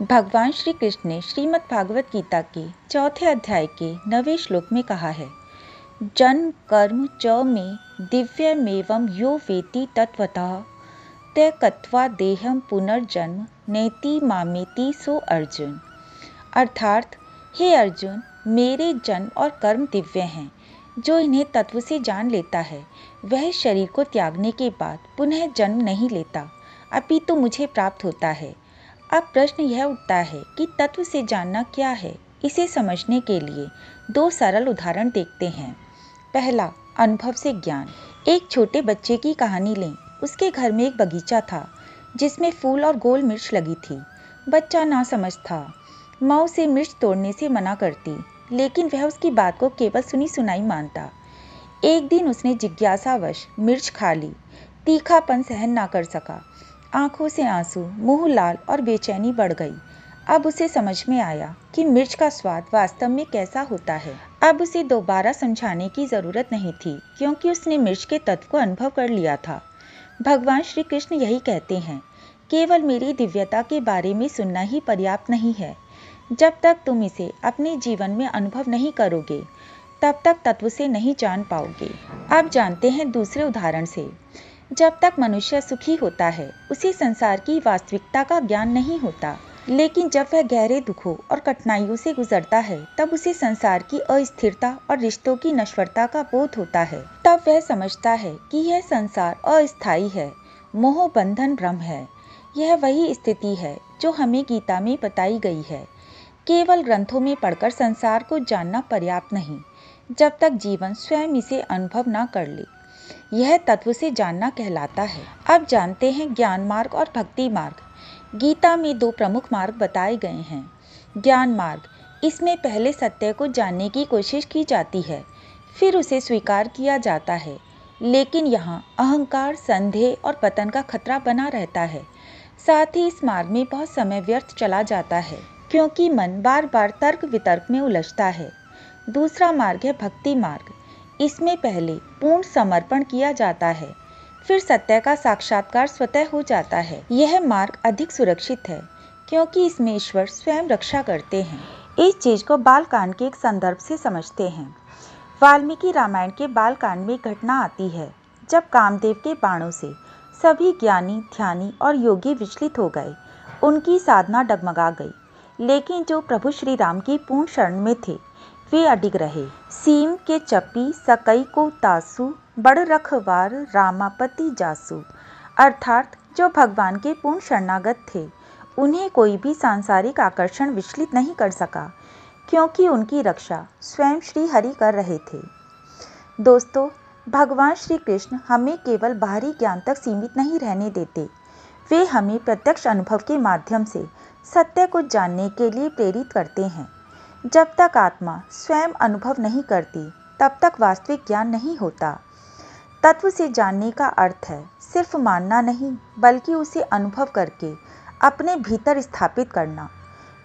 भगवान श्री कृष्ण ने श्रीमद् भागवत गीता के चौथे अध्याय के 9वें श्लोक में कहा है, जन्म कर्म च में दिव्यमेवं यो वेति तत्वतः त्यक्त्वा देहम पुनर्जन्म नैति मामेति सो अर्जुन। अर्थात, हे अर्जुन, मेरे जन्म और कर्म दिव्य हैं। जो इन्हें तत्व से जान लेता है वह शरीर को त्यागने के बाद पुनः जन्म नहीं लेता, अपितु मुझे प्राप्त होता है। अब प्रश्न यह उठता है कि तत्व से जानना क्या है। इसे समझने के लिए दो सरल उदाहरण देखते हैं। पहला, अनुभव से ज्ञान। एक छोटे बच्चे की कहानी लें। उसके घर में एक बगीचा था जिसमें फूल और गोल मिर्च लगी थी। बच्चा नासमझ था। माँ उसे मिर्च तोड़ने से मना करती, लेकिन वह उसकी बात को केवल सुनी सुनाई मानता। एक दिन उसने जिज्ञासावश मिर्च खा ली। तीखापन सहन ना कर सका। आंखों से आंसू, मुंह लाल और बेचैनी बढ़ गई। अब उसे समझ में आया कि मिर्च का स्वाद वास्तव में कैसा होता है। अब उसे दोबारा समझाने की जरूरत नहीं थी, क्योंकि उसने मिर्च के तत्व को अनुभव कर लिया था। भगवान श्री कृष्ण यही कहते हैं, केवल मेरी दिव्यता के बारे में सुनना ही पर्याप्त नहीं है। जब तक तुम इसे अपने जीवन में अनुभव नहीं करोगे, तब तक तत्व से नहीं जान पाओगे। अब जानते हैं दूसरे उदाहरण से। जब तक मनुष्य सुखी होता है, उसे संसार की वास्तविकता का ज्ञान नहीं होता, लेकिन जब वह गहरे दुखों और कठिनाइयों से गुजरता है, तब उसे संसार की अस्थिरता और रिश्तों की नश्वरता का बोध होता है। तब वह समझता है कि यह संसार अस्थायी है, मोह बंधन भ्रम है। यह वही स्थिति है जो हमें गीता में बताई गई है। केवल ग्रंथों में पढ़कर संसार को जानना पर्याप्त नहीं, जब तक जीवन स्वयं इसे अनुभव न कर ले। यह तत्व से जानना कहलाता है। अब जानते हैं ज्ञान मार्ग और भक्ति मार्ग। गीता में दो प्रमुख मार्ग बताए गए हैं। ज्ञान मार्ग, इसमें पहले सत्य को जानने की कोशिश की जाती है, फिर उसे स्वीकार किया जाता है। लेकिन यहाँ अहंकार, संदेह और पतन का खतरा बना रहता है। साथ ही इस मार्ग में बहुत समय व्यर्थ चला जाता है, क्योंकि मन बार बार तर्क वितर्क में उलझता है। दूसरा मार्ग है भक्ति मार्ग। इसमें पहले पूर्ण समर्पण किया जाता है, फिर सत्य का साक्षात्कार स्वतः हो जाता है। यह मार्ग अधिक सुरक्षित है, क्योंकि इसमें ईश्वर स्वयं रक्षा करते हैं। इस चीज को बालकांड के एक संदर्भ से समझते हैं। वाल्मीकि रामायण के बालकांड में घटना आती है जब कामदेव के बाणों से सभी ज्ञानी, ध्यानी और योगी विचलित हो गए। उनकी साधना डगमगा गई, लेकिन जो प्रभु श्री राम की पूर्ण शरण में थे वे अडिग रहे। सीम के चपी सकई को तासु, बड़ रखवार रामापति जासु। अर्थात जो भगवान के पूर्ण शरणागत थे, उन्हें कोई भी सांसारिक आकर्षण विचलित नहीं कर सका, क्योंकि उनकी रक्षा स्वयं श्री हरि कर रहे थे। दोस्तों, भगवान श्री कृष्ण हमें केवल बाहरी ज्ञान तक सीमित नहीं रहने देते। वे हमें प्रत्यक्ष अनुभव के माध्यम से सत्य को जानने के लिए प्रेरित करते हैं। जब तक आत्मा स्वयं अनुभव नहीं करती, तब तक वास्तविक ज्ञान नहीं होता। तत्व से जानने का अर्थ है सिर्फ मानना नहीं, बल्कि उसे अनुभव करके अपने भीतर स्थापित करना।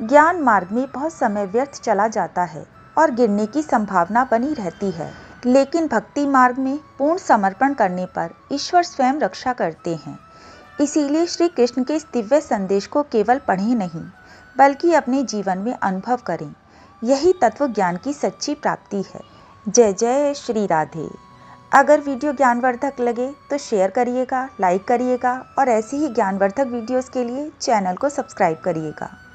ज्ञान मार्ग में बहुत समय व्यर्थ चला जाता है और गिरने की संभावना बनी रहती है, लेकिन भक्ति मार्ग में पूर्ण समर्पण करने पर ईश्वर स्वयं रक्षा करते हैं। इसीलिए श्री कृष्ण के इस दिव्य संदेश को केवल पढ़ें नहीं, बल्कि अपने जीवन में अनुभव करें। यही तत्व ज्ञान की सच्ची प्राप्ति है। जय जय श्री राधे। अगर वीडियो ज्ञानवर्धक लगे तो शेयर करिएगा, लाइक करिएगा और ऐसी ही ज्ञानवर्धक वीडियोस के लिए चैनल को सब्सक्राइब करिएगा।